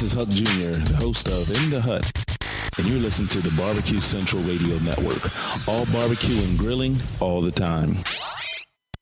This is Huck Jr., the host of In the Hut, and you're listening to the Barbecue Central Radio Network. All barbecue and grilling, all the time.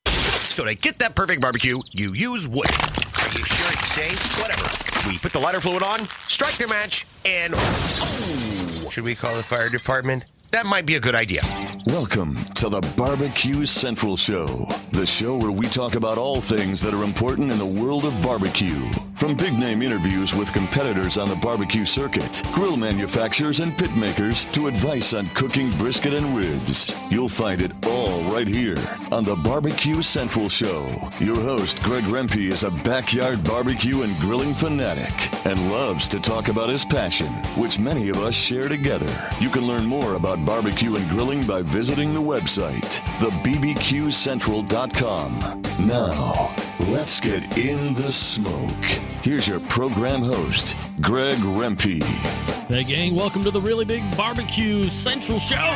So to get that perfect barbecue, you use wood. Are you sure it's safe? Whatever. We put the lighter fluid on, strike the match, and... Oh, should we call the fire department? That might be a good idea. Welcome to the Barbecue Central Show, the show where we talk about all things that are important in the world of barbecue. From big-name interviews with competitors on the barbecue circuit, grill manufacturers and pit makers, to advice on cooking brisket and ribs. You'll find it all right here on the Barbecue Central Show. Your host, Greg Rempe, is a backyard barbecue and grilling fanatic and loves to talk about his passion, which many of us share together. You can learn more about barbecue and grilling by visiting the website, thebbqcentral.com. Now, let's get in the smoke. Here's your program host, Greg Rempe. Hey, gang, welcome to the really big Barbecue Central Show.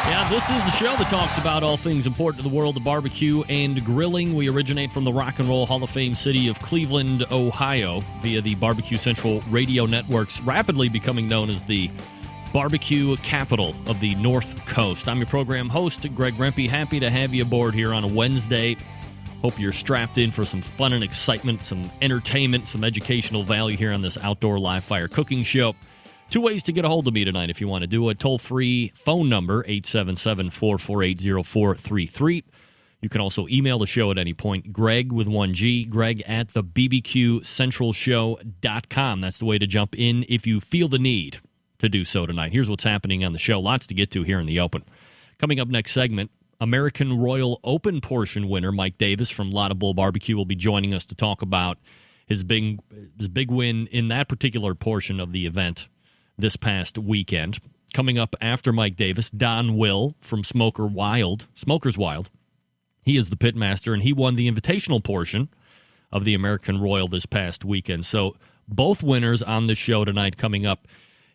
Yeah, this is the show that talks about all things important to the world of barbecue and grilling. We originate from the Rock and Roll Hall of Fame city of Cleveland, Ohio, via the Barbecue Central Radio Networks, rapidly becoming known as the barbecue capital of the North Coast. I'm your program host, Greg Rempe. Happy to have you aboard here on a Wednesday. Hope you're strapped in for some fun and excitement, some entertainment, some educational value here on this outdoor live fire cooking show. Two ways to get a hold of me tonight if you want to do a toll-free phone number, 877-448-0433. You can also email the show at any point, Greg with one G, Greg at the bbqcentralshow.com. That's the way to jump in if you feel the need to do so tonight. Here's what's happening on the show. Lots to get to here in the open. Coming up next segment, American Royal Open portion winner Mike Davis from Lotta Bull Barbecue will be joining us to talk about his big win in that particular portion of the event this past weekend. Coming up after Mike Davis, Don Will from Smokers Wild. He is the pitmaster, and he won the invitational portion of the American Royal this past weekend. So both winners on the show tonight coming up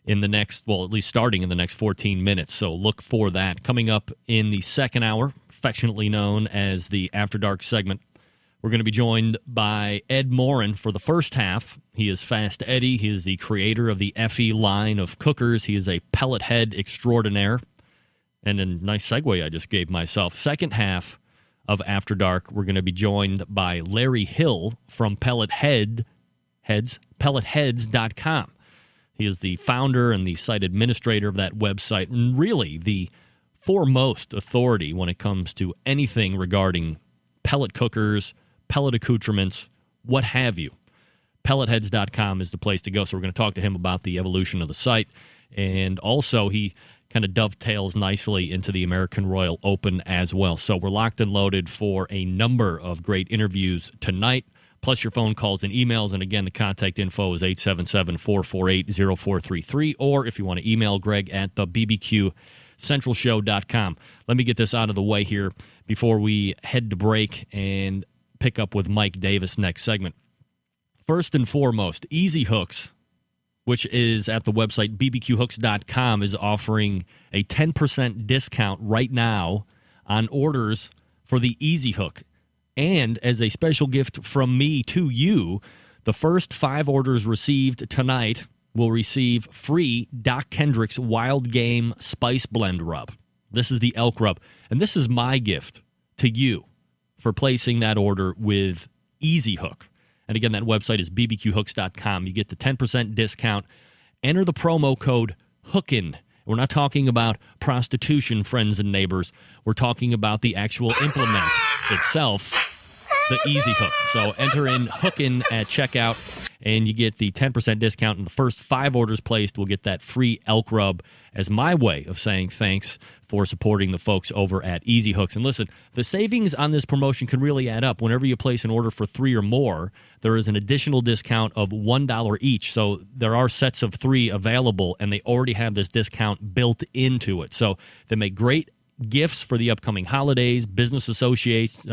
in the next, well, at least starting in the next 14 minutes. So look for that. Coming up in the second hour, affectionately known as the After Dark segment, we're going to be joined by Ed Morin for the first half. He is Fast Eddie. He is the creator of the FE line of cookers. He is a pellet head extraordinaire. And a nice segue I just gave myself. Second half of After Dark, we're going to be joined by Larry Hill from pelletheads.com. He is the founder and the site administrator of that website, and really the foremost authority when it comes to anything regarding pellet cookers, pellet accoutrements, what have you. Pelletheads.com is the place to go, so we're going to talk to him about the evolution of the site. And also, he kind of dovetails nicely into the American Royal Open as well. So we're locked and loaded for a number of great interviews tonight, plus your phone calls and emails. And again, the contact info is 877-448-0433, or if you want to email Greg at the bbqcentralshow.com. Let me get this out of the way here before we head to break and pick up with Mike Davis next segment. First and foremost, Easy Hooks, which is at the website bbqhooks.com, is offering a 10% discount right now on orders for the Easy Hook. And as a special gift from me to you, the first 5 orders received tonight will receive free Doc Kendrick's Wild Game Spice Blend Rub. This is the elk rub. And this is my gift to you for placing that order with Easy Hook. And again, that website is bbqhooks.com. You get the 10% discount. Enter the promo code HOOKIN. We're not talking about prostitution, friends and neighbors. We're talking about the actual implement itself, the Easy Hook. So enter in HOOKIN at checkout, and you get the 10% discount. And the first 5 orders placed will get that free elk rub as my way of saying thanks for supporting the folks over at Easy Hooks. And listen, the savings on this promotion can really add up. Whenever you place an order for 3 or more, there is an additional discount of $1 each. So there are sets of 3 available, and they already have this discount built into it. So they make great gifts for the upcoming holidays. Business associations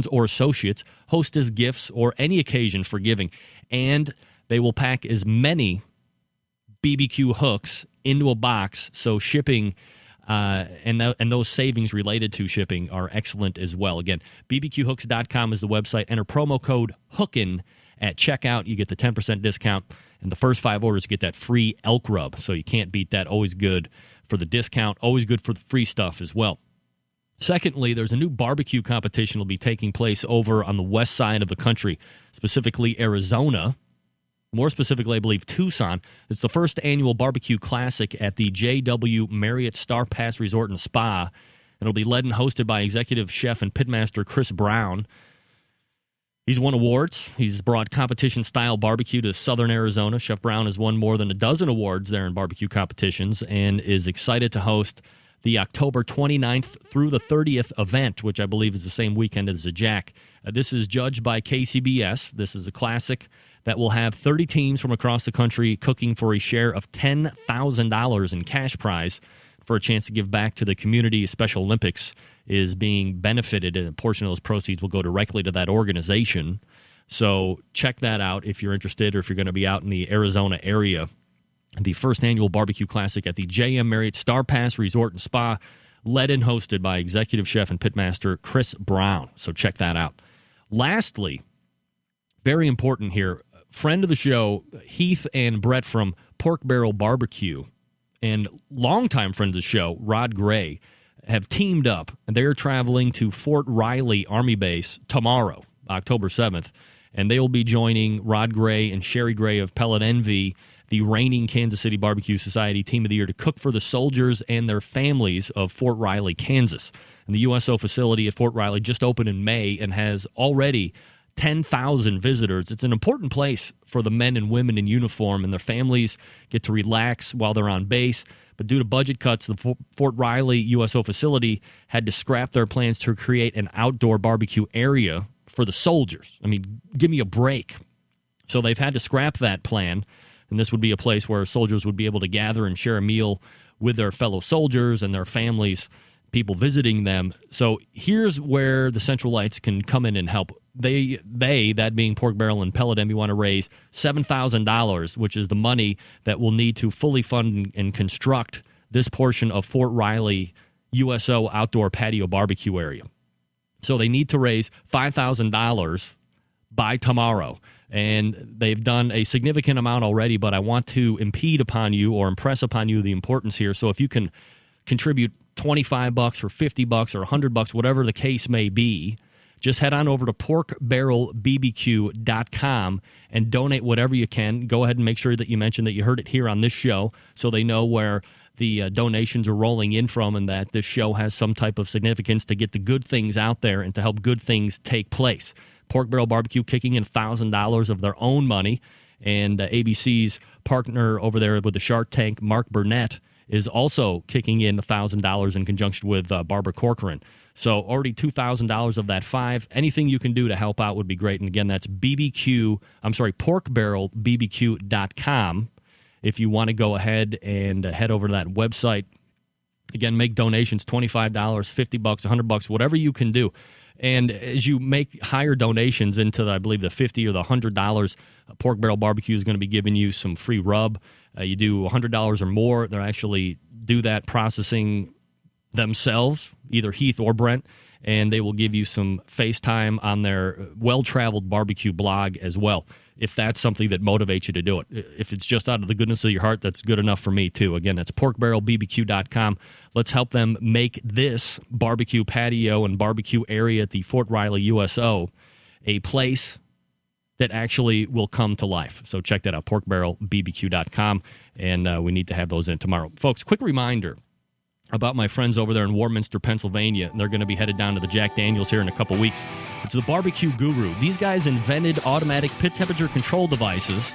or associates host as gifts or any occasion for giving. And they will pack as many BBQ hooks into a box, so shipping and those savings related to shipping are excellent as well. Again, bbqhooks.com is the website. Enter promo code HOOKIN At checkout, you get the 10% discount, and the first 5 orders get that free elk rub. So you can't beat that. Always good for the discount, always good for the free stuff as well. Secondly, there's a new barbecue competition that will be taking place over on the west side of the country, specifically Arizona. More specifically, I believe Tucson. It's the first annual barbecue classic at the JW Marriott Star Pass Resort and Spa. It'll be led and hosted by executive chef and pitmaster Chris Brown. He's won awards. He's brought competition-style barbecue to southern Arizona. Chef Brown has won more than a dozen awards there in barbecue competitions and is excited to host the October 29th through the 30th event, which I believe is the same weekend as the Jack. This is judged by KCBS. This is a classic that will have 30 teams from across the country cooking for a share of $10,000 in cash prize for a chance to give back to the community. Special Olympics is being benefited, and a portion of those proceeds will go directly to that organization. So check that out if you're interested or if you're going to be out in the Arizona area. The first annual barbecue classic at the JM Marriott Star Pass Resort and Spa, led and hosted by executive chef and pitmaster Chris Brown. So check that out. Lastly, very important here, friend of the show, Heath and Brett from Pork Barrel Barbecue, and longtime friend of the show, Rod Gray, have teamed up, and they're traveling to Fort Riley Army Base tomorrow, October 7th, and they will be joining Rod Gray and Sherry Gray of Pellet Envy, the reigning Kansas City Barbecue Society Team of the Year, to cook for the soldiers and their families of Fort Riley, Kansas. And the USO facility at Fort Riley just opened in May and has already 10,000 visitors. It's an important place for the men and women in uniform, and their families get to relax while they're on base. But due to budget cuts, the Fort Riley USO facility had to scrap their plans to create an outdoor barbecue area for the soldiers. I mean, give me a break. So they've had to scrap that plan, and this would be a place where soldiers would be able to gather and share a meal with their fellow soldiers and their families, people visiting them. So here's where the Central Lights can come in and help. They, that being Pork Barrel and Pellet Envy, want to raise $7,000, which is the money that we'll need to fully fund and construct this portion of Fort Riley USO outdoor patio barbecue area. So they need to raise $5,000 by tomorrow. And they've done a significant amount already, but I want to impede upon you or impress upon you the importance here. So if you can contribute $25 or $50 or $100, whatever the case may be, just head on over to porkbarrelbbq.com and donate whatever you can. Go ahead and make sure that you mention that you heard it here on this show so they know where the donations are rolling in from and that this show has some type of significance to get the good things out there and to help good things take place. Pork Barrel Barbecue kicking in $1,000 of their own money, and ABC's partner over there with the Shark Tank, Mark Burnett, is also kicking in $1,000 in conjunction with Barbara Corcoran. So already $2,000 of that $5,000. Anything you can do to help out would be great. And again, that's porkbarrelbbq.com. If you want to go ahead and head over to that website, again, make donations, $25, $50, $100, whatever you can do. And as you make higher donations into, I believe, the $50 or the $100, Pork Barrel Barbecue is going to be giving you some free rub. You do $100 or more, they'll actually do that processing themselves, either Heath or Brent, and they will give you some FaceTime on their well-traveled barbecue blog as well, if that's something that motivates you to do it. If it's just out of the goodness of your heart, that's good enough for me, too. Again, that's porkbarrelbbq.com. Let's help them make this barbecue patio and barbecue area at the Fort Riley USO a place that actually will come to life. So check that out, porkbarrelbbq.com, and we need to have those in tomorrow. Folks, quick reminder about my friends over there in Warminster, Pennsylvania. They're going to be headed down to the Jack Daniels here in a couple weeks. It's the Barbecue Guru. These guys invented automatic pit temperature control devices,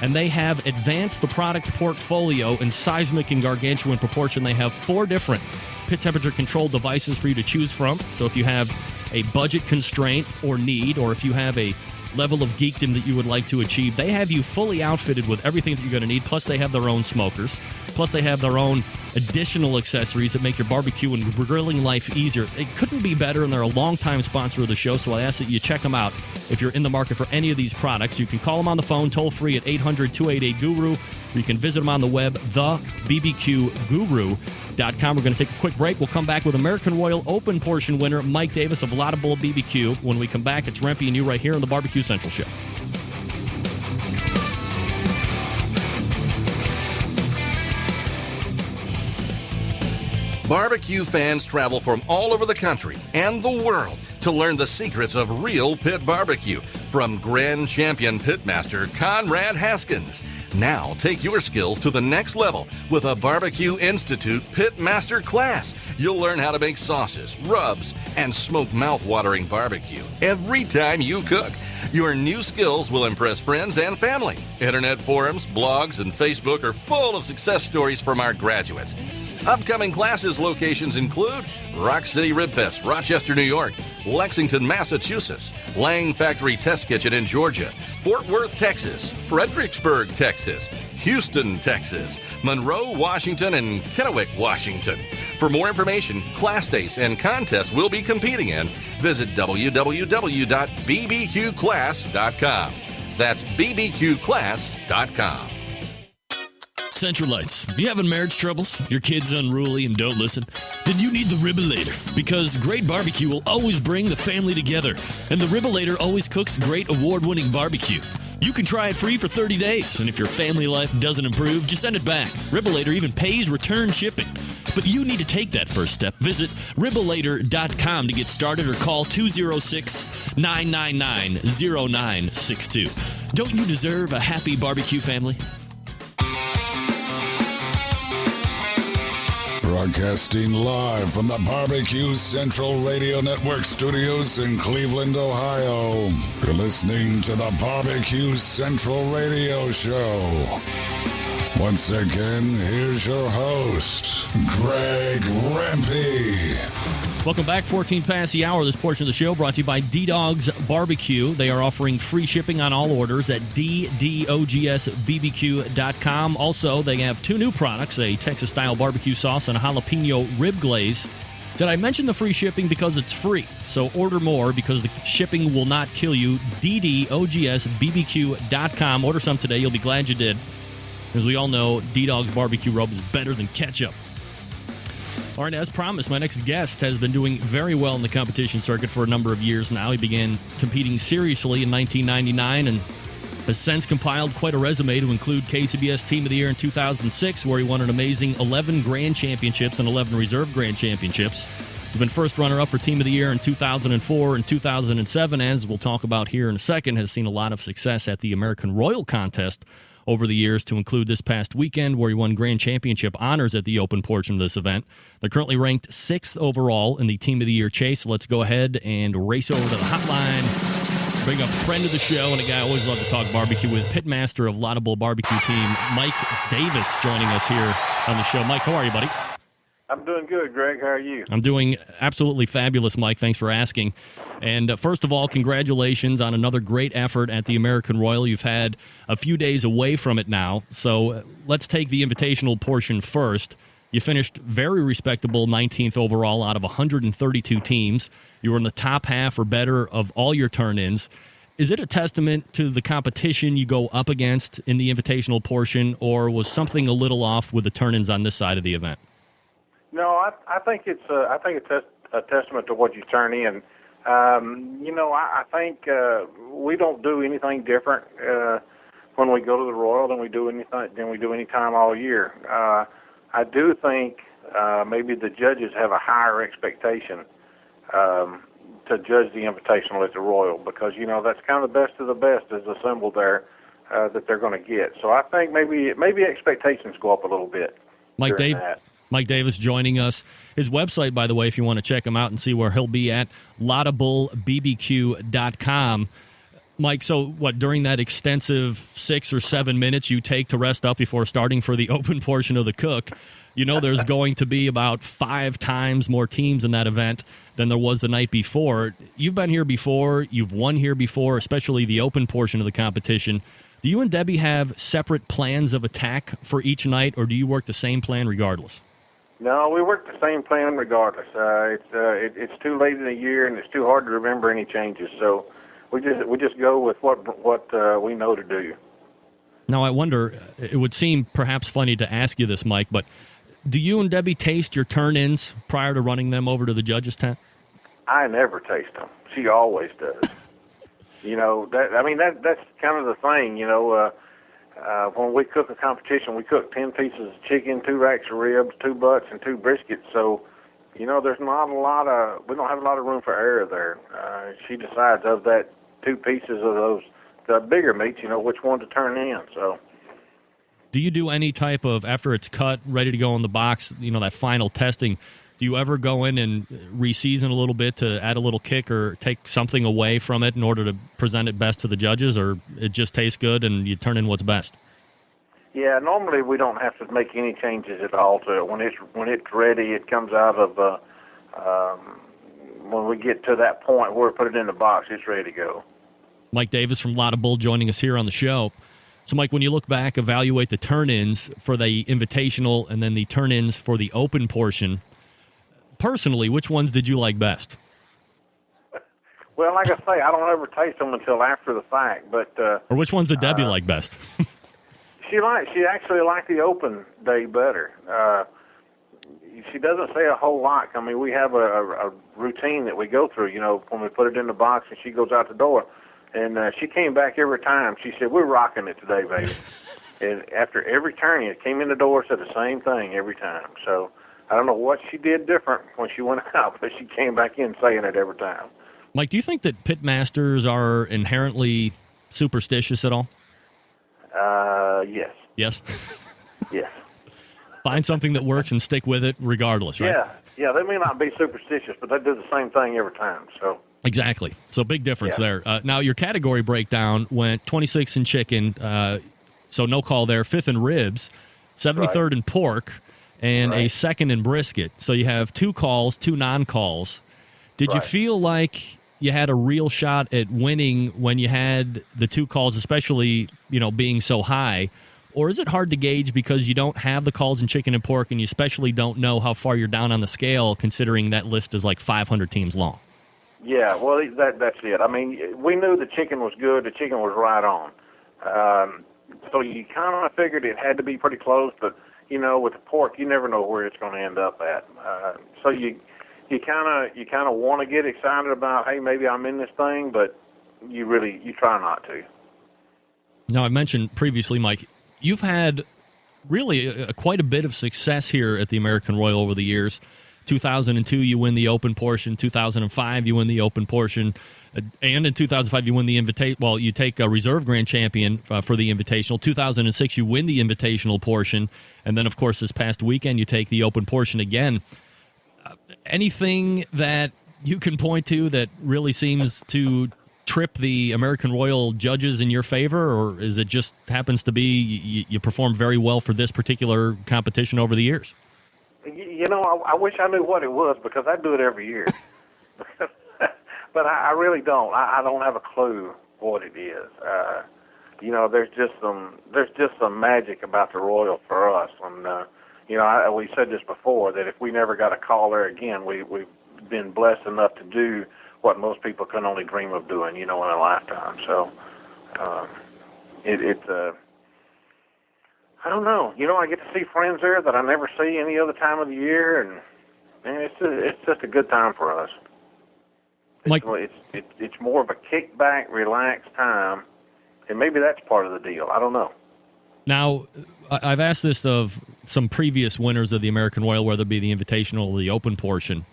and they have advanced the product portfolio in seismic and gargantuan proportion. They have 4 different pit temperature control devices for you to choose from. So if you have a budget constraint or need, or if you have a level of geekdom that you would like to achieve, they have you fully outfitted with everything that you're going to need. Plus, they have their own smokers. Plus, they have their own additional accessories that make your barbecue and grilling life easier. It couldn't be better, and they're a longtime sponsor of the show, so I ask that you check them out. If you're in the market for any of these products, you can call them on the phone, toll-free at 800-288-GURU, or you can visit them on the web, thebbqguru.com. We're going to take a quick break. We'll come back with American Royal Open portion winner Mike Davis of Lotta Bull BBQ. When we come back, it's Rempe and you right here on the Barbecue Central Show. Barbecue fans travel from all over the country and the world to learn the secrets of real pit barbecue from Grand Champion Pitmaster Conrad Haskins. Now take your skills to the next level with a Barbecue Institute Pitmaster class. You'll learn how to make sauces, rubs, and smoke mouth-watering barbecue every time you cook. Your new skills will impress friends and family. Internet forums, blogs, and Facebook are full of success stories from our graduates. Upcoming classes locations include Rock City Rib Fest, Rochester, New York; Lexington, Massachusetts; Lang Factory Test Kitchen in Georgia; Fort Worth, Texas; Fredericksburg, Texas; Houston, Texas; Monroe, Washington; and Kennewick, Washington. For more information, class dates, and contests we'll be competing in, visit www.bbqclass.com. That's bbqclass.com. Centralites, you having marriage troubles? Your kid's unruly and don't listen? Then you need the Ribbolator, because great barbecue will always bring the family together. And the Ribbolator always cooks great award-winning barbecue. You can try it free for 30 days, and if your family life doesn't improve, just send it back. Ribbolator even pays return shipping. But you need to take that first step. Visit Ribbolator.com to get started or call 206-999-0962. Don't you deserve a happy barbecue family? Broadcasting live from the Barbecue Central Radio Network studios in Cleveland, Ohio. You're listening to the Barbecue Central Radio Show. Once again, here's your host, Greg Rempe. Welcome back. 14 past the hour. This portion of the show brought to you by D-Dog's Barbecue. They are offering free shipping on all orders at ddogsbbq.com. Also, they have two new products, a Texas-style barbecue sauce and a jalapeno rib glaze. Did I mention the free shipping? Because it's free. So order more because the shipping will not kill you. ddogsbbq.com. Order some today. You'll be glad you did. As we all know, D-Dog's barbecue rub is better than ketchup. All right, as promised, my next guest has been doing very well in the competition circuit for a number of years now. He began competing seriously in 1999 and has since compiled quite a resume to include KCBS Team of the Year in 2006, where he won an amazing 11 Grand Championships and 11 Reserve Grand Championships. He's been first runner-up for Team of the Year in 2004 and 2007, and as we'll talk about here in a second, has seen a lot of success at the American Royal Contest over the years, to include this past weekend where he won Grand Championship honors at the open portion of this event. They're currently ranked 6th overall in the Team of the Year chase. So let's go ahead and race over to the hotline, bring up friend of the show and a guy I always love to talk barbecue with, Pitmaster of Lotta Bull Barbecue Team, Mike Davis, joining us here on the show. Mike, how are you, buddy? I'm doing good, Greg. How are you? I'm doing absolutely fabulous, Mike. Thanks for asking. And first of all, congratulations on another great effort at the American Royal. You've had a few days away from it now, so let's take the invitational portion first. You finished very respectable 19th overall out of 132 teams. You were in the top half or better of all your turn-ins. Is it a testament to the competition you go up against in the invitational portion, or was something a little off with the turn-ins on this side of the event? No, I think it's a testament to what you turn in. I think we don't do anything different when we go to the Royal than we do any time all year. I do think maybe the judges have a higher expectation to judge the invitational at the Royal, because that's kind of the best of the best is assembled there that they're going to get. So I think maybe expectations go up a little bit. Mike Davis joining us. His website, by the way, if you want to check him out and see where he'll be at, lottabullbbq.com. Mike, so during that extensive 6 or 7 minutes you take to rest up before starting for the open portion of the cook, there's going to be about 5 times more teams in that event than there was the night before. You've been here before. You've won here before, especially the open portion of the competition. Do you and Debbie have separate plans of attack for each night, or do you work the same plan regardless? No, we work the same plan regardless. It's too late in the year, and it's too hard to remember any changes. So we just go with what we know to do. Now, I wonder, it would seem perhaps funny to ask you this, Mike, but do you and Debbie taste your turn-ins prior to running them over to the judges' tent? I never taste them. She always does. That's kind of the thing. when we cook a competition, we cook 10 pieces of chicken, 2 racks of ribs, 2 butts, and 2 briskets. So, there's not we don't have a lot of room for error there. She decides of that 2 pieces of those, the bigger meats, which one to turn in. So, do you do any type of, after it's cut, ready to go in the box, that final testing, do you ever go in and re-season a little bit to add a little kick or take something away from it in order to present it best to the judges, or it just tastes good and you turn in what's best? Yeah, normally we don't have to make any changes at all to it. When it's ready, it comes out of, when we get to that point where we put it in the box, it's ready to go. Mike Davis from Lotta Bull joining us here on the show. So, Mike, when you look back, evaluate the turn-ins for the Invitational and then the turn-ins for the Open portion, personally, which ones did you like best? Well, like I say, I don't ever taste them until after the fact. But or which ones did Debbie like best? She actually liked the Open day better. She doesn't say a whole lot. I mean, we have a routine that we go through. When we put it in the box and she goes out the door, and she came back every time. She said, "We're rocking it today, baby." And after every turning, it came in the door, said the same thing every time. So I don't know what she did different when she went out, but she came back in saying it every time. Mike, do you think that pitmasters are inherently superstitious at all? Yes. Yes? Yes. Find something that works and stick with it regardless, right? Yeah. They may not be superstitious, but they do the same thing every time. So exactly. So big difference there. Now, your category breakdown went 26 in chicken, so no call there, 5th in ribs, 73rd in pork, and a 2nd in brisket. So you have 2 calls, 2 non-calls. Did you feel like you had a real shot at winning when you had the 2 calls, especially, being so high? Or is it hard to gauge because you don't have the calls in chicken and pork, and you especially don't know how far you're down on the scale, considering that list is like 500 teams long? Yeah, well, that's it. I mean, we knew the chicken was good. The chicken was right on. So you kind of figured it had to be pretty close, but, with the pork, you never know where it's going to end up at. So you kind of want to get excited about, hey, maybe I'm in this thing, but you try not to. Now, I mentioned previously, Mike, you've had really quite a bit of success here at the American Royal over the years. 2002, you win the Open portion. 2005, you win the Open portion. And in 2005, you win the Invitational. Well, you take a reserve grand champion for the Invitational. 2006, you win the Invitational portion. And then, of course, this past weekend, you take the Open portion again. Anything that you can point to that really seems to trip the American Royal judges in your favor, or is it just happens to be you perform very well for this particular competition over the years? I wish I knew what it was, because I do it every year. But I really don't. I don't have a clue what it is. There's just some magic about the Royal for us. And, we said this before, that if we never got a call there again, we've been blessed enough to do what most people can only dream of doing, in a lifetime. So I don't know. I get to see friends there that I never see any other time of the year, and it's just a good time for us. Mike, it's more of a kickback, relaxed time, and maybe that's part of the deal. I don't know. Now, I've asked this of some previous winners of the American Royal, whether it be the Invitational or the Open portion,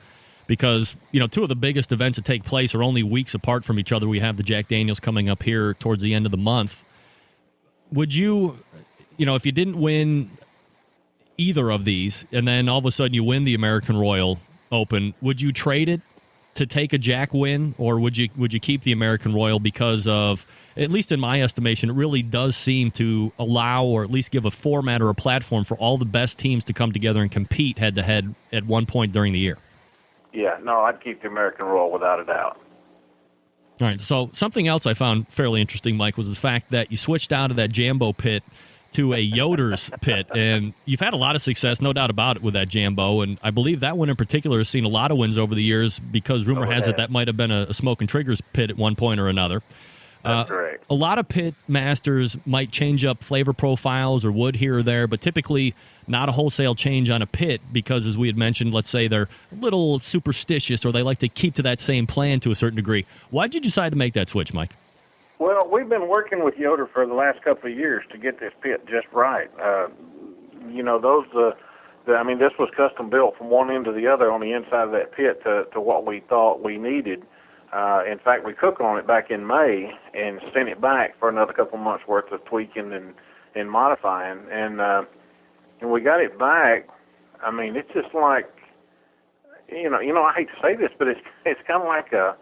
because, 2 of the biggest events that take place are only weeks apart from each other. We have the Jack Daniels coming up here towards the end of the month. Would you, if you didn't win either of these, and then all of a sudden you win the American Royal Open, would you trade it to take a Jack win, or would you keep the American Royal because of, at least in my estimation, it really does seem to allow, or at least give a format or a platform for all the best teams to come together and compete head-to-head at one point during the year? Yeah, no, I'd keep the American Royal without a doubt. All right, so something else I found fairly interesting, Mike, was the fact that you switched out of that Jambo pit to a Yoder's pit, and you've had a lot of success, no doubt about it, with that Jambo, and I believe that one in particular has seen a lot of wins over the years, because rumor has it that might have been a Smoke and Triggers pit at one point or another. That's correct. A lot of pit masters might change up flavor profiles or wood here or there, but typically not a wholesale change on a pit, because, as we had mentioned, let's say they're a little superstitious or they like to keep to that same plan to a certain degree. Why did you decide to make that switch, Mike? Well, we've been working with Yoder for the last couple of years to get this pit just right. This was custom built from one end to the other on the inside of that pit to what we thought we needed. In fact, we cooked on it back in May and sent it back for another couple of months worth of tweaking and modifying. And we got it back. I mean, it's just like, I hate to say this, but it's kind of like a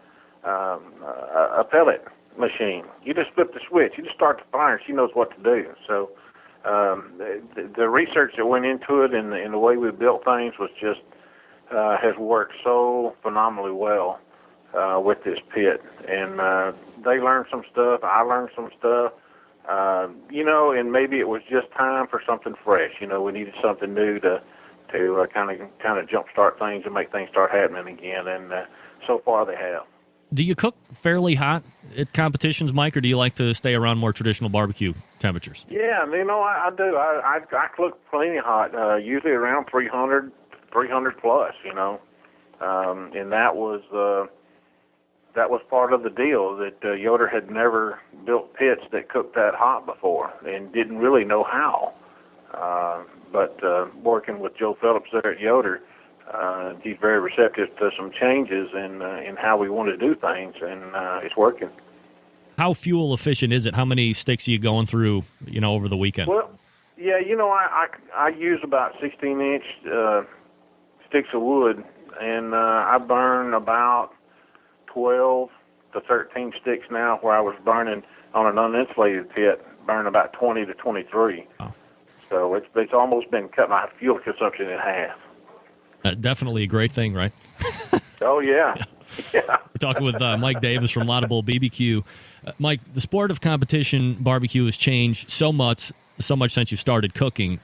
pellet machine. You just flip the switch, you just start the fire, and she knows what to do. So the research that went into it and the way we built things was just has worked so phenomenally well with this pit. And they learned some stuff, I learned some stuff, and maybe it was just time for something fresh. We needed something new to kind of jumpstart things and make things start happening again. And so far they have. Do you cook fairly hot at competitions, Mike, or do you like to stay around more traditional barbecue temperatures? Yeah, I do. I cook plenty hot, usually around 300 plus, and that was part of the deal, that Yoder had never built pits that cooked that hot before and didn't really know how. But working with Joe Phillips there at Yoder, he's very receptive to some changes in how we want to do things, and it's working. How fuel efficient is it? How many sticks are you going through, over the weekend? Well, yeah, I use about 16-inch sticks of wood, and I burn about 12 to 13 sticks now, where I was burning on an uninsulated pit, burning about 20 to 23. Oh. So it's almost been cut my fuel consumption in half. Definitely a great thing, right? Oh, yeah. Yeah. We're talking with Mike Davis from Lotta Bull BBQ. Mike, the sport of competition barbecue has changed so much since you started cooking.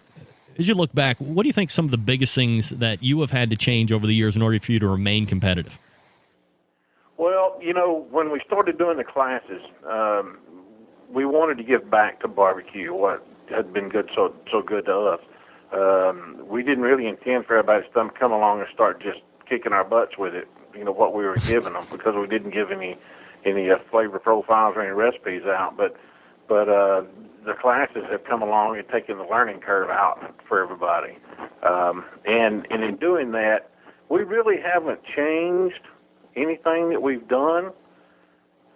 As you look back, what do you think some of the biggest things that you have had to change over the years in order for you to remain competitive? Well, when we started doing the classes, we wanted to give back to barbecue what had been so good to us. We didn't really intend for everybody to come along and start just kicking our butts with it, what we were giving them, because we didn't give any flavor profiles or any recipes out. But the classes have come along and taken the learning curve out for everybody. And in doing that, we really haven't changed anything that we've done,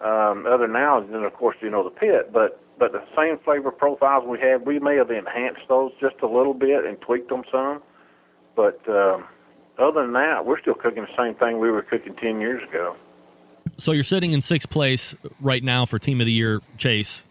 other now than, of course, the pit. But the same flavor profiles we had, we may have enhanced those just a little bit and tweaked them some. But other than that, we're still cooking the same thing we were cooking 10 years ago. So you're sitting in sixth place right now for Team of the Year Chase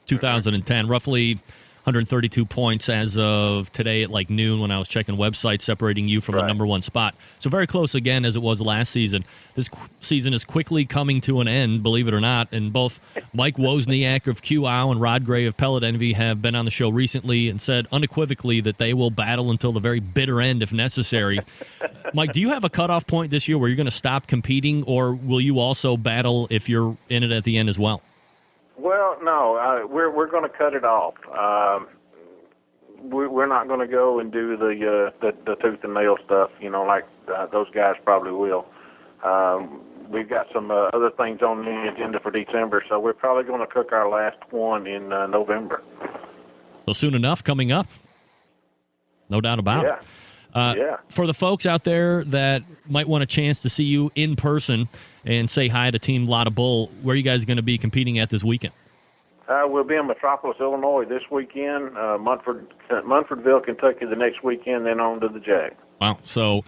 2010, roughly 132 points as of today at like noon when I was checking websites, separating you from the number one spot. So very close again as it was last season. This season is quickly coming to an end, believe it or not, and both Mike Wozniak of QOW and Rod Gray of Pellet Envy have been on the show recently and said unequivocally that they will battle until the very bitter end if necessary. Mike, do you have a cutoff point this year where you're going to stop competing, or will you also battle if you're in it at the end as well? Well, no, we're going to cut it off. We're not going to go and do the tooth and nail stuff, like those guys probably will. We've got some other things on the agenda for December, so we're probably going to cook our last one in November. So soon enough, coming up. No doubt about it. Yeah. For the folks out there that might want a chance to see you in person and say hi to Team Lotta Bull, where are you guys going to be competing at this weekend? We'll be in Metropolis, Illinois this weekend, Munfordville, Kentucky the next weekend, then on to the Jack. Wow. So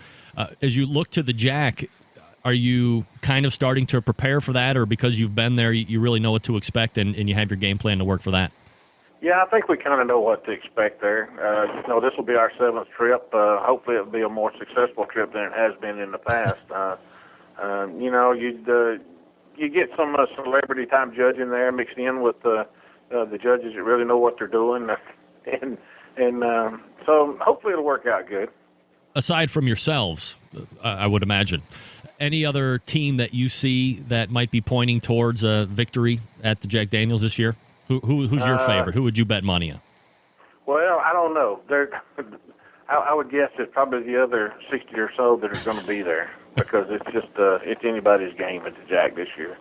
as you look to the Jack, are you kind of starting to prepare for that, or because you've been there, you really know what to expect and you have your game plan to work for that? Yeah, I think we kind of know what to expect there. This will be our 7th trip. Hopefully it'll be a more successful trip than it has been in the past. You get some celebrity-type judging there mixed in with the judges that really know what they're doing. So hopefully it'll work out good. Aside from yourselves, I would imagine, any other team that you see that might be pointing towards a victory at the Jack Daniels this year? Who's your favorite? Who would you bet money on? Well, I don't know. I would guess it's probably the other 60 or so that are going to be there, because it's just it's anybody's game at the Jack this year.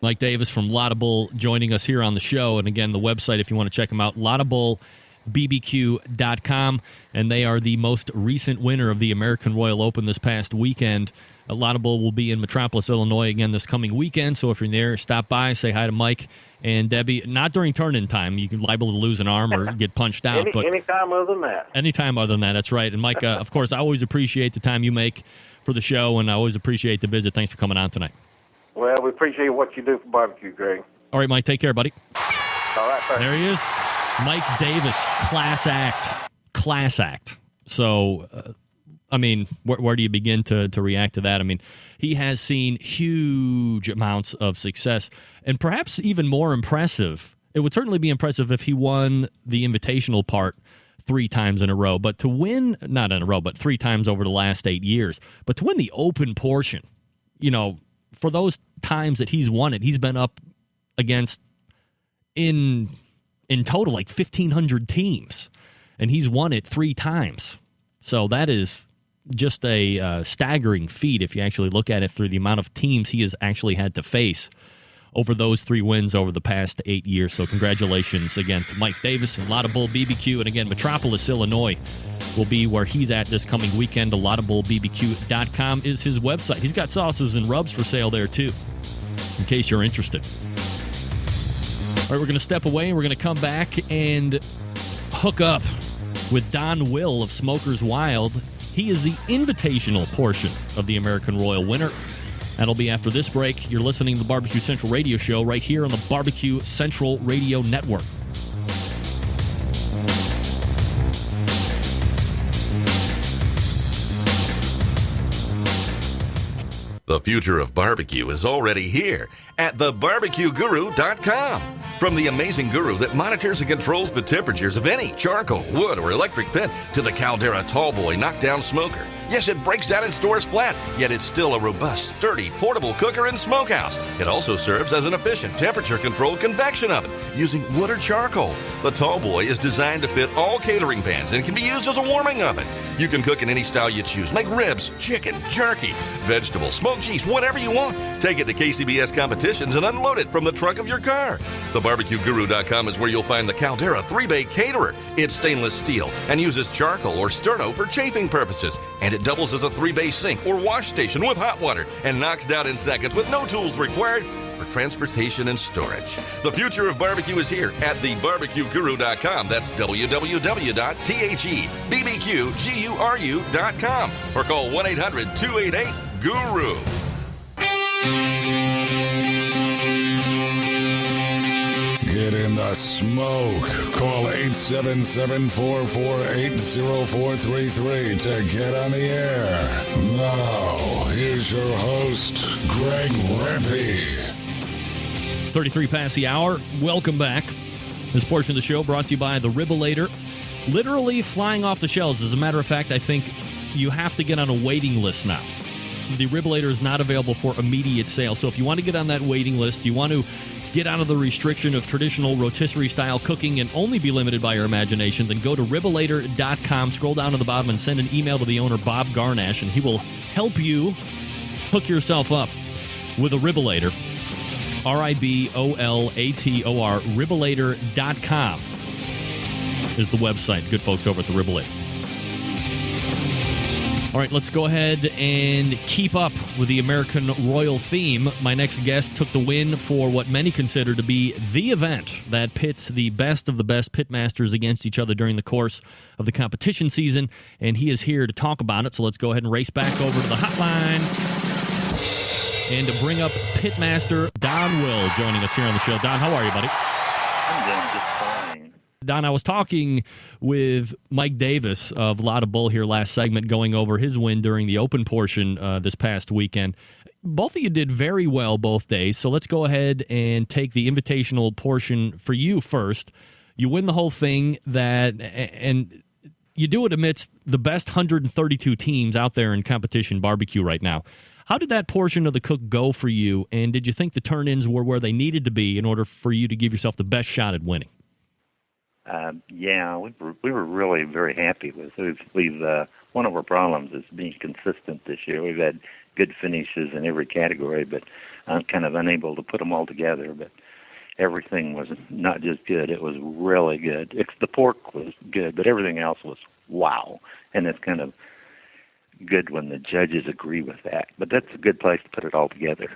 Mike Davis from Lotta Bull joining us here on the show. And again, the website, if you want to check them out, lottabullbbq.com. And they are the most recent winner of the American Royal Open this past weekend. Lotta Bull will be in Metropolis, Illinois again this coming weekend. So if you're there, stop by, say hi to Mike and Debbie. Not during turn-in time. You can liable to lose an arm or get punched out. Any time other than that. Any time other than that, that's right. And Mike, of course, I always appreciate the time you make for the show, and I always appreciate the visit. Thanks for coming on tonight. Well, we appreciate what you do for barbecue, Greg. All right, Mike, take care, buddy. All right, thanks. There he is. Mike Davis, class act. Class act. So, I mean, where do you begin to react to that? I mean, he has seen huge amounts of success, and perhaps even more impressive. It would certainly be impressive if he won the invitational part 3 times in a row, but to win, not in a row, but 3 times over the last 8 years, but to win the open portion, you know, for those times that he's won it, he's been up against in total like 1,500 teams, and he's won it 3 times. So that is just a staggering feat if you actually look at it through the amount of teams he has actually had to face over those 3 wins over the past 8 years. So congratulations again to Mike Davis and Lotta Bull BBQ. And again, Metropolis, Illinois will be where he's at this coming weekend. LottaBullBBQ.com is his website. He's got sauces and rubs for sale there too, in case you're interested. All right, we're going to step away and we're going to come back and hook up with Don Will of Smokers Wild. He is the invitational portion of the American Royal winner. That'll be after this break. You're listening to the Barbecue Central Radio Show right here on the Barbecue Central Radio Network. The future of barbecue is already here at thebarbecueguru.com. From the amazing guru that monitors and controls the temperatures of any charcoal, wood, or electric pit to the Caldera Tallboy knockdown smoker. Yes, it breaks down and stores flat, yet it's still a robust, sturdy, portable cooker and smokehouse. It also serves as an efficient temperature-controlled convection oven using wood or charcoal. The Tallboy is designed to fit all catering pans and can be used as a warming oven. You can cook in any style you choose. Make ribs, chicken, jerky, vegetables, smoked cheese, whatever you want. Take it to KCBS competitions and unload it from the trunk of your car. TheBarbecueGuru.com is where you'll find the Caldera 3-Bay Caterer. It's stainless steel and uses charcoal or sterno for chafing purposes. And it doubles as a 3-bay sink or wash station with hot water and knocks down in seconds with no tools required for transportation and storage. The future of barbecue is here at thebarbecueguru.com. That's www.thebbqguru.com or call 1-800-288-GURU. Get in the smoke. Call 877-448-0433 to get on the air. Now, here's your host, Greg Rempe. 33 past the hour. Welcome back. This portion of the show brought to you by the Ribolator. Literally flying off the shelves. As a matter of fact, I think you have to get on a waiting list now. The Ribolator is not available for immediate sale. So if you want to get on that waiting list, you want to get out of the restriction of traditional rotisserie-style cooking and only be limited by your imagination, then go to Ribolator.com, scroll down to the bottom, and send an email to the owner, Bob Garnash, and he will help you hook yourself up with a Ribolator. Ribolator. Ribolator.com is the website. Good folks over at the Ribolator. All right, let's go ahead and keep up with the American Royal theme. My next guest took the win for what many consider to be the event that pits the best of the best pitmasters against each other during the course of the competition season, and he is here to talk about it. So let's go ahead and race back over to the hotline and to bring up Pitmaster Don Will joining us here on the show. Don, how are you, buddy? I'm doing just fine. Don, I was talking with Mike Davis of Lotta Bull here last segment, going over his win during the open portion this past weekend. Both of you did very well both days, so let's go ahead and take the invitational portion for you first. You win the whole thing, and you do it amidst the best 132 teams out there in competition barbecue right now. How did that portion of the cook go for you, and did you think the turn-ins were where they needed to be in order for you to give yourself the best shot at winning? Yeah, we were really very happy with it. We've one of our problems is being consistent this year. We've had good finishes in every category, but I'm kind of unable to put them all together. But everything was not just good; it was really good. The pork was good, but everything else was wow. And it's kind of good when the judges agree with that. But that's a good place to put it all together.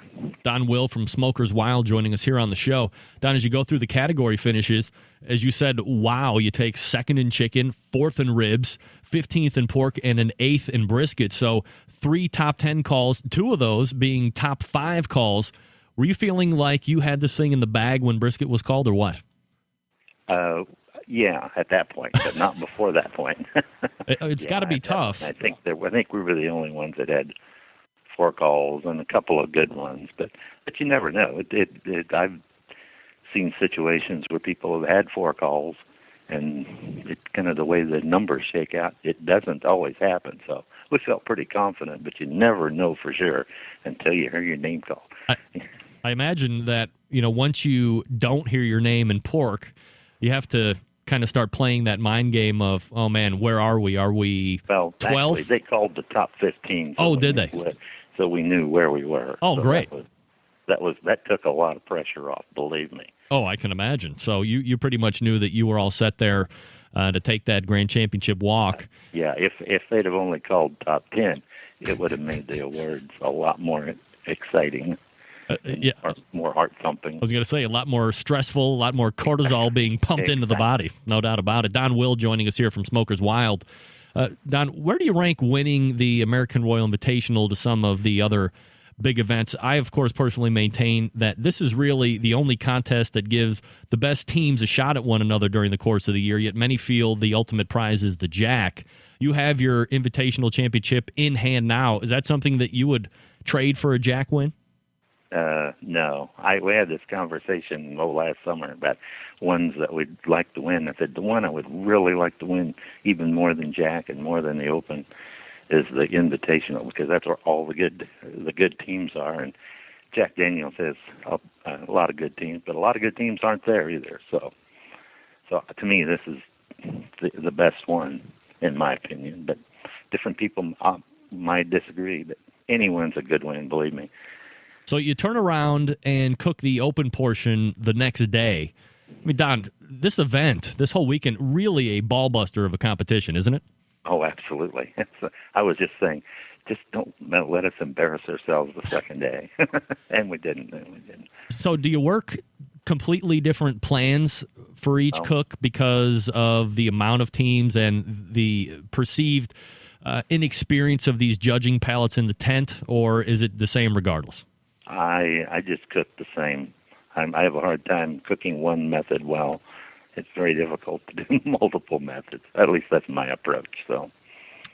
Don Will from Smokers Wild joining us here on the show. Don, as you go through the category finishes, as you said, wow, you take second in chicken, fourth in ribs, 15th in pork, and an 8th in brisket. So 3 top 10 calls, 2 of those being top 5 calls. Were you feeling like you had this thing in the bag when brisket was called, or what? Yeah, at that point, but not before that point. It's got to be tough. I think we were the only ones that had 4 calls and a couple of good ones, but you never know. I've seen situations where people have had 4 calls, and it's kind of the way the numbers shake out. It doesn't always happen, so we felt pretty confident, but you never know for sure until you hear your name called. I imagine that once you don't hear your name in pork, you have to kind of start playing that mind game of, oh man, where are we? Are we 12th? Actually, they called the top 15. So did they? So we knew where we were. Oh, so great. That took a lot of pressure off, believe me. Oh, I can imagine. So you pretty much knew that you were all set there to take that grand championship walk. Yeah, if they'd have only called top 10, it would have made the awards a lot more exciting. Yeah, more heart thumping. I was going to say a lot more stressful, a lot more cortisol being pumped into the body. No doubt about it. Don Will joining us here from Smokers Wild. Don, where do you rank winning the American Royal Invitational to some of the other big events? I, of course, personally maintain that this is really the only contest that gives the best teams a shot at one another during the course of the year, yet many feel the ultimate prize is the Jack. You have your Invitational Championship in hand now. Is that something that you would trade for a Jack win? No. We had this conversation last summer about ones that we'd like to win. I said the one I would really like to win, even more than Jack and more than the Open, is the Invitational, because that's where all the good teams are. And Jack Daniels has a lot of good teams, but a lot of good teams aren't there either. So to me, this is the best one, in my opinion. But different people might disagree, but anyone's a good win, believe me. So you turn around and cook the Open portion the next day. I mean, Don, this event, this whole weekend, really a ball buster of a competition, isn't it? Oh, absolutely. I was just saying, just don't let us embarrass ourselves the second day. And we didn't. So do you work completely different plans for each cook because of the amount of teams and the perceived inexperience of these judging palates in the tent, or is it the same regardless? I just cook the same. I have a hard time cooking one method well. It's very difficult to do multiple methods. At least that's my approach. So,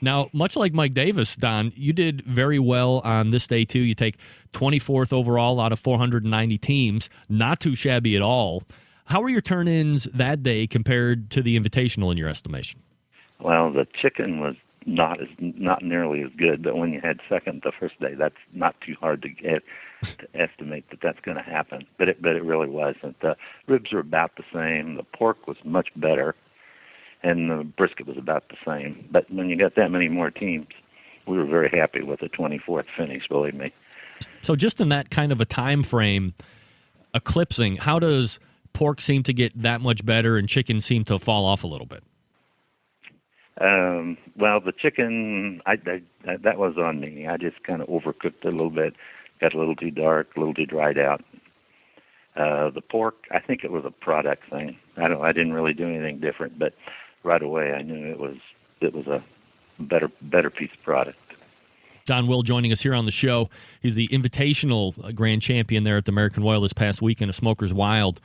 now, much like Mike Davis, Don, you did very well on this day too. You take 24th overall out of 490 teams. Not too shabby at all. How were your turn-ins that day compared to the Invitational in your estimation? Well, the chicken was not nearly as good, but when you had second the first day, that's not too hard to estimate that's going to happen. But it really wasn't. The ribs were about the same. The pork was much better, and the brisket was about the same. But when you got that many more teams, we were very happy with the 24th finish, believe me. So just in that kind of a time frame, eclipsing, how does pork seem to get that much better and chicken seem to fall off a little bit? Well, the chicken, that was on me. I just kind of overcooked it a little bit, got a little too dark, a little too dried out. The pork, I think it was a product thing. I didn't really do anything different, but right away I knew it was a better piece of product. Don Will joining us here on the show. He's the Invitational Grand Champion there at the American Royal this past weekend of Smokers Wild.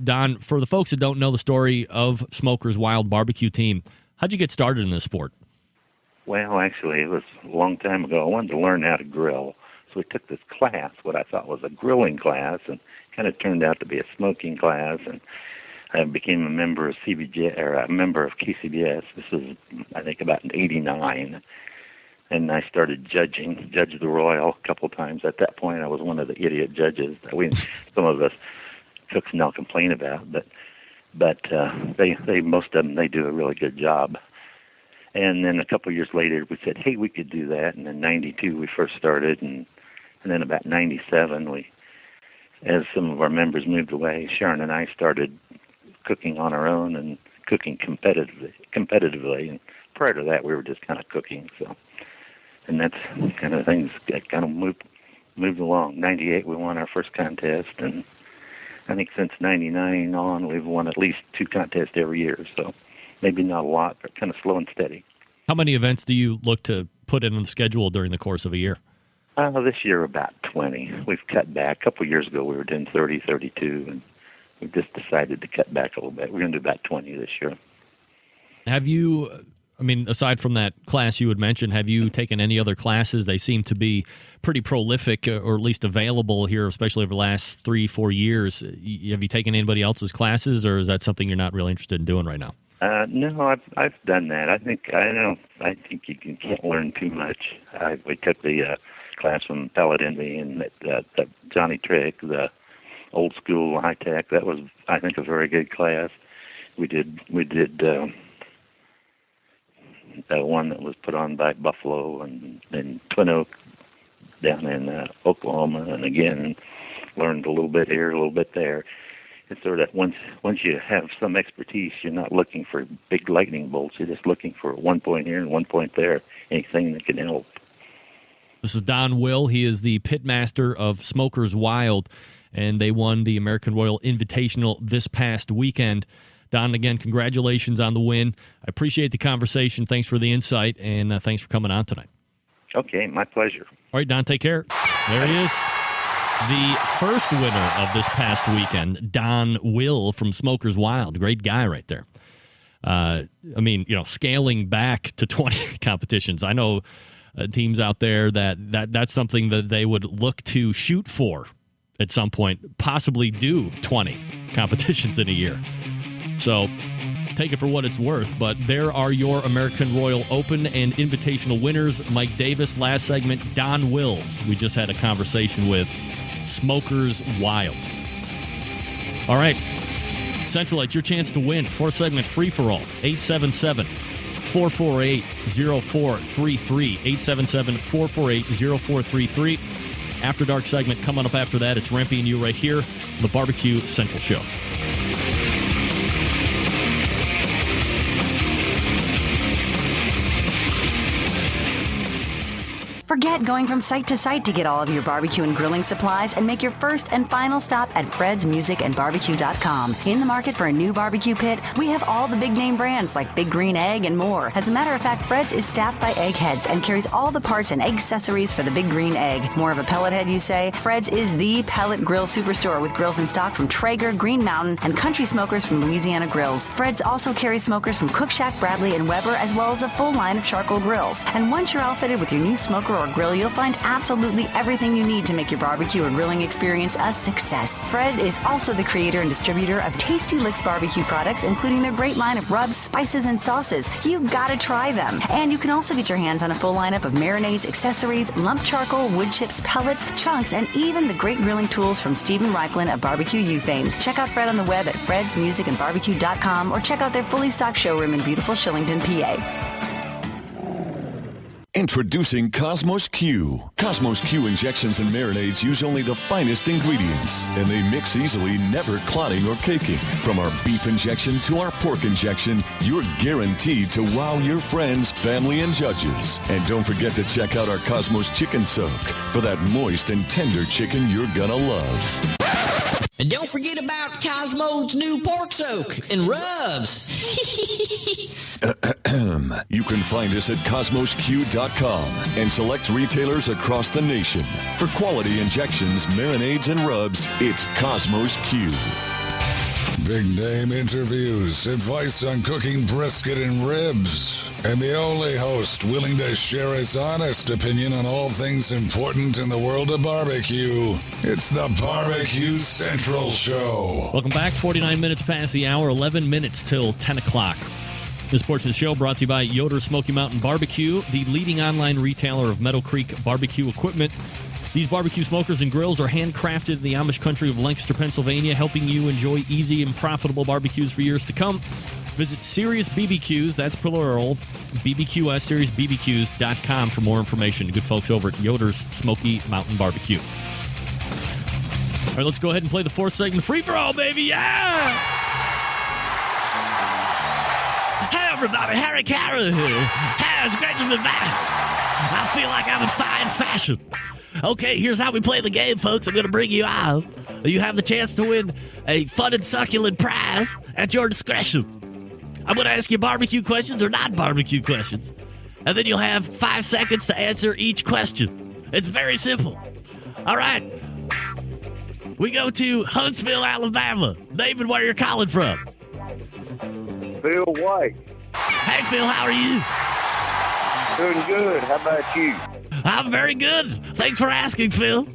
Don, for the folks that don't know the story of Smokers Wild barbecue team, how'd you get started in this sport? Well, actually, it was a long time ago. I wanted to learn how to grill. So we took this class, what I thought was a grilling class, and kind of turned out to be a smoking class. And I became a member of CBJ, or a member of KCBS. This was, I think, about in '89. And I started Judge the Royal a couple of times. At that point, I was one of the idiot judges that some of us cooks now complain about, but they most of them, they do a really good job. And then a couple of years later, we said, hey, we could do that. And in 92, we first started. And then about 97, as some of our members moved away, Sharon and I started cooking on our own and cooking competitively. And prior to that, we were just kind of cooking. So, and that's kind of things that kind of moved along. 98, we won our first contest. And I think since 99 on, we've won at least 2 contests every year. So maybe not a lot, but kind of slow and steady. How many events do you look to put in on the schedule during the course of a year? This year, about 20. We've cut back. A couple of years ago, we were doing 30, 32, and we've just decided to cut back a little bit. We're going to do about 20 this year. Have you, aside from that class you had mentioned, have you taken any other classes? They seem to be pretty prolific, or at least available here, especially over the last 3-4 years. Have you taken anybody else's classes, or is that something you're not really interested in doing right now? No, I've done that. I think you can't learn too much. We took the class from Pellet Envy and Johnny Trick, the old school high tech. That was, I think, a very good class. We did the one that was put on by Buffalo and Twin Oak down in Oklahoma, and again learned a little bit here, a little bit there. It's sort of once you have some expertise, you're not looking for big lightning bolts. You're just looking for 1 point here and 1 point there, anything that can help. This is Don Will. He is the pitmaster of Smokers Wild, and they won the American Royal Invitational this past weekend. Don, again, congratulations on the win. I appreciate the conversation. Thanks for the insight, and thanks for coming on tonight. Okay, my pleasure. All right, Don, take care. There he is. The first winner of this past weekend, Don Will from Smokers Wild. Great guy right there. Scaling back to 20 competitions. I know teams out there that's something that they would look to shoot for at some point, possibly do 20 competitions in a year. So take it for what it's worth, but there are your American Royal Open and Invitational winners. Mike Davis, last segment, Don Wills. We just had a conversation with Smokers Wild. All right, Central, it's your chance to win. 4-segment free-for-all, 877-448-0433, 877-448-0433. After Dark segment coming up after that. It's Rempy and you right here on the Barbecue Central Show. Forget going from site to site to get all of your barbecue and grilling supplies and make your first and final stop at fredsmusicandbarbecue.com. In the market for a new barbecue pit, we have all the big name brands like Big Green Egg and more. As a matter of fact, Fred's is staffed by eggheads and carries all the parts and egg accessories for the Big Green Egg. More of a pellet head, you say? Fred's is the pellet grill superstore with grills in stock from Traeger, Green Mountain, and Country Smokers from Louisiana Grills. Fred's also carries smokers from Cook Shack, Bradley, and Weber, as well as a full line of charcoal grills. And once you're outfitted with your new smoker or grill, you'll find absolutely everything you need to make your barbecue or grilling experience a success. Fred is also the creator and distributor of Tasty Licks barbecue products, including their great line of rubs, spices, and sauces. You gotta try them. And you can also get your hands on a full lineup of marinades, accessories, lump charcoal, wood chips, pellets, chunks, and even the great grilling tools from Stephen Reichlin of Barbecue U fame. Check out Fred on the web at fredsmusicandbarbecue.com or check out their fully stocked showroom in beautiful Shillington, PA. Introducing Cosmos Q. Cosmos Q injections and marinades use only the finest ingredients, and they mix easily, never clotting or caking. From our beef injection to our pork injection, you're guaranteed to wow your friends, family, and judges. And don't forget to check out our Cosmos Chicken Soak for that moist and tender chicken you're gonna love. And don't forget about Cosmo's new pork soak and rubs. You can find us at cosmosq.com and select retailers across the nation. For quality injections, marinades, and rubs, it's Cosmos Q. Big name interviews, advice on cooking brisket and ribs, and the only host willing to share his honest opinion on all things important in the world of barbecue. It's the Barbecue Central Show. Welcome back. 49 minutes past the hour, 11 minutes till 10 o'clock. This portion of the show brought to you by Yoder Smoky Mountain Barbecue, the leading online retailer of Meadow Creek barbecue equipment. These barbecue smokers and grills are handcrafted in the Amish country of Lancaster, Pennsylvania, helping you enjoy easy and profitable barbecues for years to come. Visit Serious BBQs, that's plural, BBQS, SeriousBBQs.com for more information. Good folks over at Yoder's Smoky Mountain Barbecue. All right, let's go ahead and play the fourth segment. Free for all, baby, yeah! Hey, everybody, Harry Carey here. Hey, it's great to be back. I feel like I'm in fine fashion. Okay, here's how we play the game, folks. I'm going to bring you out. You have the chance to win a fun and succulent prize at your discretion. I'm going to ask you barbecue questions or not barbecue questions. And then you'll have 5 seconds to answer each question. It's very simple. All right. We go to Huntsville, Alabama. David, where you're calling from? Phil White. Hey, Phil, how are you? Doing good. How about you? I'm very good. Thanks for asking, Phil.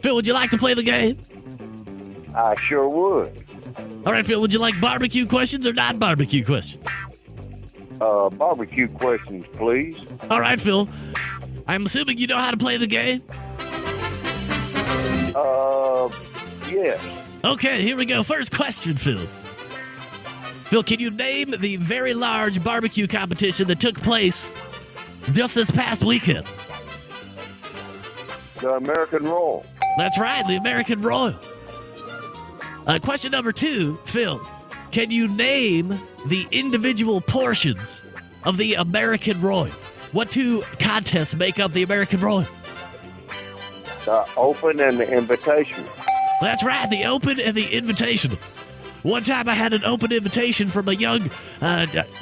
Phil, would you like to play the game? I sure would. All right, Phil, would you like barbecue questions or not barbecue questions? Barbecue questions, please. All right, Phil. I'm assuming you know how to play the game? Yes. Okay, here we go. First question, Phil. Phil, can you name the very large barbecue competition that took place just this past weekend? The American Roll. That's right, the American Royal. Question number 2, Phil. Can you name the individual portions of the American Royal? What 2 contests make up the American Royal? The Open and the Invitation. That's right, the Open and the Invitational. One time I had an open invitation from a young...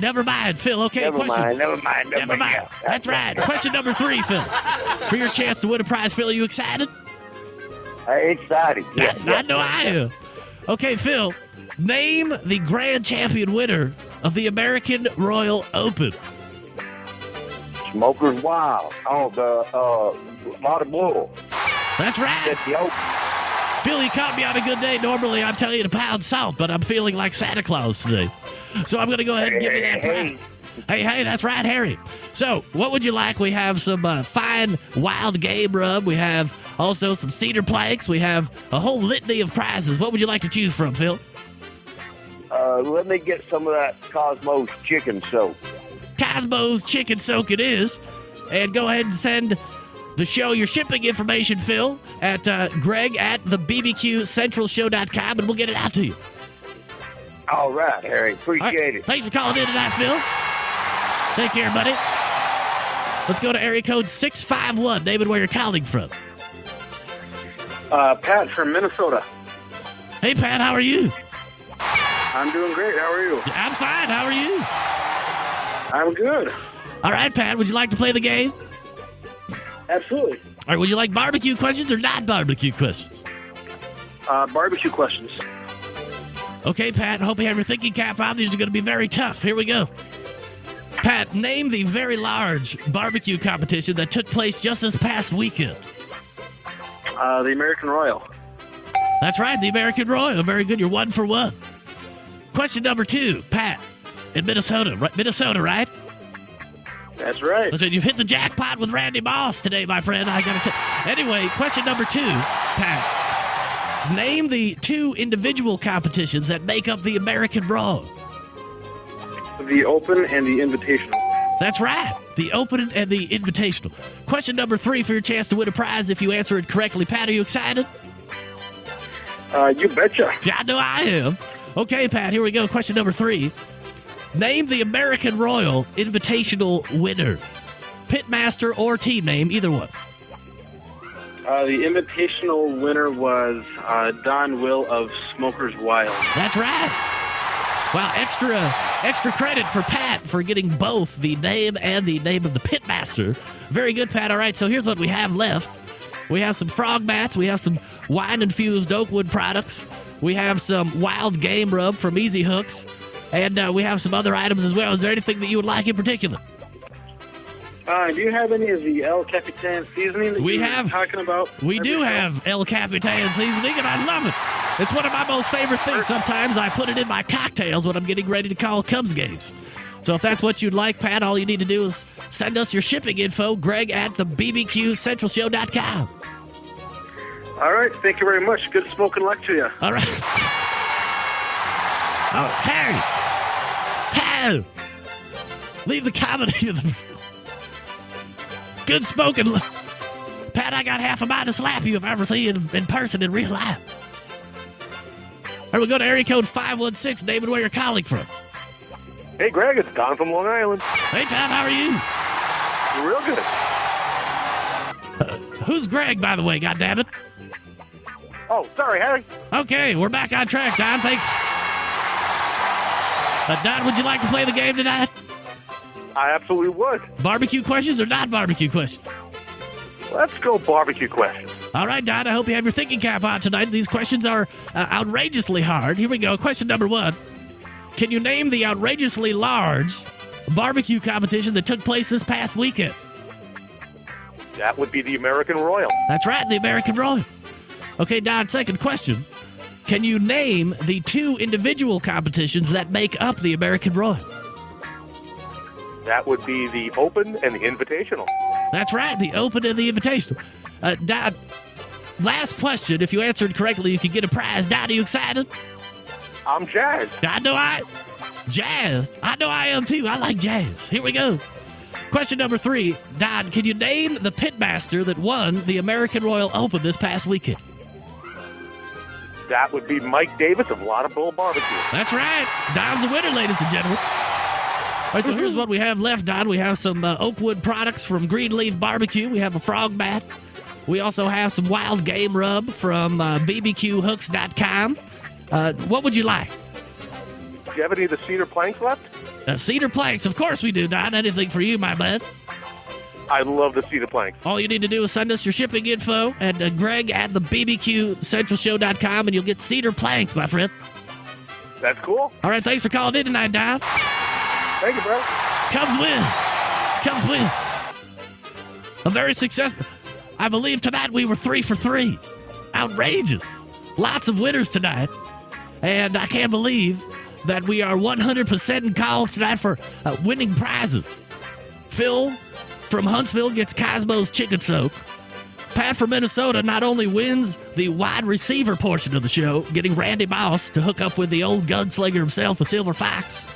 never mind, Phil. Okay, Never mind. Yeah. That's right. Question number 3, Phil. For your chance to win a prize, Phil, are you excited? Excited. Yeah, I know I am. Okay, Phil, name the grand champion winner of the American Royal Open. Smokers Wild. Oh, the Lotta Bull. That's right. That's the Open. Phil, you caught me on a good day. Normally, I'm telling you to pound salt, but I'm feeling like Santa Claus today. So I'm going to go ahead and give you that prize. Hey, that's right, Harry. So, what would you like? We have some fine wild game rub. We have also some cedar planks. We have a whole litany of prizes. What would you like to choose from, Phil? Let me get some of that Cosmos chicken soak. Cosmos chicken soak it is. And go ahead and send the show your shipping information, Phil, at Greg at thebbqcentralshow.com, and we'll get it out to you. All right, Harry. Appreciate it. Thanks for calling in tonight, Phil. Take care, buddy. Let's go to area code 651. David, where you're calling from? Pat from Minnesota. Hey, Pat, how are you? I'm doing great. How are you? I'm fine. How are you? I'm good. All right, Pat, would you like to play the game? Absolutely. All right, would you like barbecue questions or not barbecue questions? Barbecue questions. Okay, Pat, I hope you have your thinking cap on. These are going to be very tough. Here we go. Pat, name the very large barbecue competition that took place just this past weekend. The American Royal. That's right, the American Royal. Very good. You're 1 for 1. Question number 2, Pat, in Minnesota. Right, Minnesota, right? That's right. Listen, you've hit the jackpot with Randy Moss today, my friend. I got to Anyway, question number 2, Pat. Name the 2 individual competitions that make up the American Royal. The Open and the Invitational. That's right. The Open and the Invitational. Question number 3 for your chance to win a prize if you answer it correctly. Pat, are you excited? You betcha. Yeah, I know I am. Okay, Pat, here we go. Question number 3. Name the American Royal Invitational winner. Pitmaster or team name, either one. The Invitational winner was Don Will of Smokers Wild. That's right. Wow, extra credit for Pat for getting both the name and the name of the Pitmaster. Very good, Pat. All right, so here's what we have left. We have some frog mats. We have some wine-infused Oakwood products. We have some wild game rub from Easy Hooks. And we have some other items as well. Is there anything that you would like in particular? Do you have any of the El Capitan seasoning that you were talking about? We do have El Capitan seasoning, and I love it. It's one of my most favorite things. Sometimes I put it in my cocktails when I'm getting ready to call Cubs games. So if that's what you'd like, Pat, all you need to do is send us your shipping info, Greg at thebbqcentralshow.com. All right. Thank you very much. Good smoking luck to you. All right. Oh, Harry. Hell! Leave the comedy to the good spoken. Pat, I got half a mind to slap you if I ever see you in person in real life. All right, we go to area code 516. David, where you're calling from? Hey, Greg, it's Don from Long Island. Hey, Tom, how are you? Real good. Who's Greg, by the way, goddammit? Oh, sorry, Harry. Okay, we're back on track, Don. Thanks. Don, would you like to play the game tonight? I absolutely would. Barbecue questions or not barbecue questions? Let's go barbecue questions. All right, Don, I hope you have your thinking cap on tonight. These questions are outrageously hard. Here we go. Question number 1. Can you name the outrageously large barbecue competition that took place this past weekend? That would be the American Royal. That's right, the American Royal. Okay, Don, second question. Can you name the 2 individual competitions that make up the American Royal? That would be the Open and the Invitational. That's right, the Open and the Invitational. Don, last question. If you answered correctly, you could get a prize. Don, are you excited? I'm jazzed. Jazzed? I know I am too. I like jazz. Here we go. Question number 3. Don, can you name the pitmaster that won the American Royal Open this past weekend? That would be Mike Davis of Lotta Bull Barbecue. That's right. Don's a winner, ladies and gentlemen. All right, so here's what we have left, Don. We have some Oakwood products from Greenleaf Barbecue. We have a frog mat. We also have some wild game rub from bbqhooks.com. What would you like? Do you have any of the cedar planks left? Cedar planks. Of course we do, Don. Anything for you, my bud. I love the cedar planks. All you need to do is send us your shipping info at Greg at the bbqcentralshow.com, and you'll get cedar planks, my friend. That's cool. All right, thanks for calling in tonight, Don. Thank you, bro. Cubs win. A very successful. I believe tonight we were 3 for 3. Outrageous. Lots of winners tonight. And I can't believe that we are 100% in calls tonight for winning prizes. Phil from Huntsville gets Cosmo's Chicken Soak. Pat from Minnesota not only wins the wide receiver portion of the show, getting Randy Moss to hook up with the old gunslinger himself, the Silver Fox,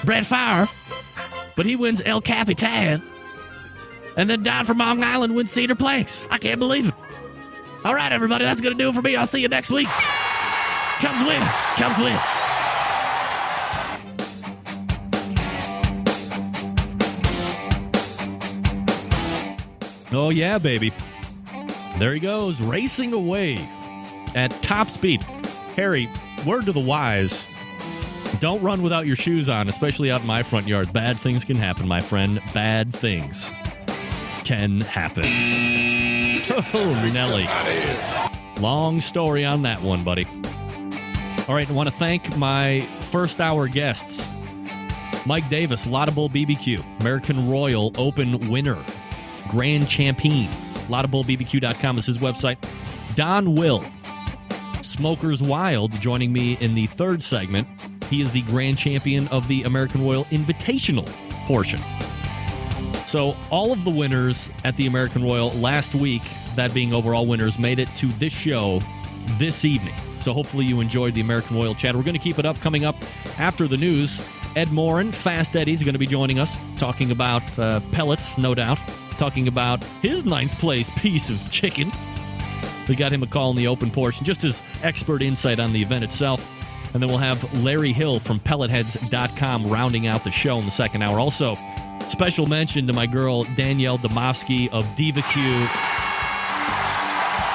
Brett Favre, but he wins El Capitan. And then Don from Long Island wins Cedar Planks. I can't believe it. All right, everybody, that's going to do it for me. I'll see you next week. Cubs win. Oh, yeah, baby. There he goes, racing away at top speed. Harry, word to the wise, don't run without your shoes on, especially out in my front yard. Bad things can happen, my friend. Bad things can happen. Oh, Nelly. Long story on that one, buddy. All right, I want to thank my first hour guests. Mike Davis, Lotta Bull BBQ, American Royal Open winner, Grand Champion. LottaBullBBQ.com is his website. Don Will, Smokers Wild, joining me in the third segment. He is the Grand Champion of the American Royal Invitational portion. So all of the winners at the American Royal last week, that being overall winners, made it to this show this evening. So hopefully you enjoyed the American Royal chat. We're going to keep it up. Coming up after the news, Ed Morin, Fast Eddie's going to be joining us, talking about pellets, no doubt, talking about his 9th place piece of chicken. We got him a call in the open portion, just his expert insight on the event itself. And then we'll have Larry Hill from pelletheads.com rounding out the show in the second hour. Also, special mention to my girl Danielle Domofsky of Diva Q.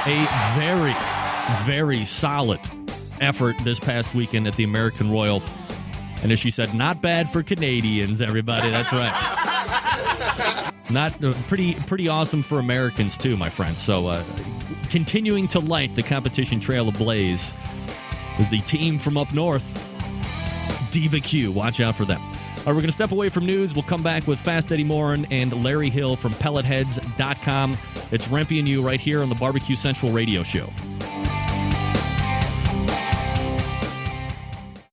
A very, very solid effort this past weekend at the American Royal. And as she said, not bad for Canadians, everybody. That's right. Not pretty awesome for Americans, too, my friends. So continuing to light the competition trail ablaze is the team from up north, Diva Q. Watch out for them. All right, we're going to step away from news. We'll come back with Fast Eddie Morin and Larry Hill from pelletheads.com. It's Rempy and you right here on the Barbecue Central Radio Show.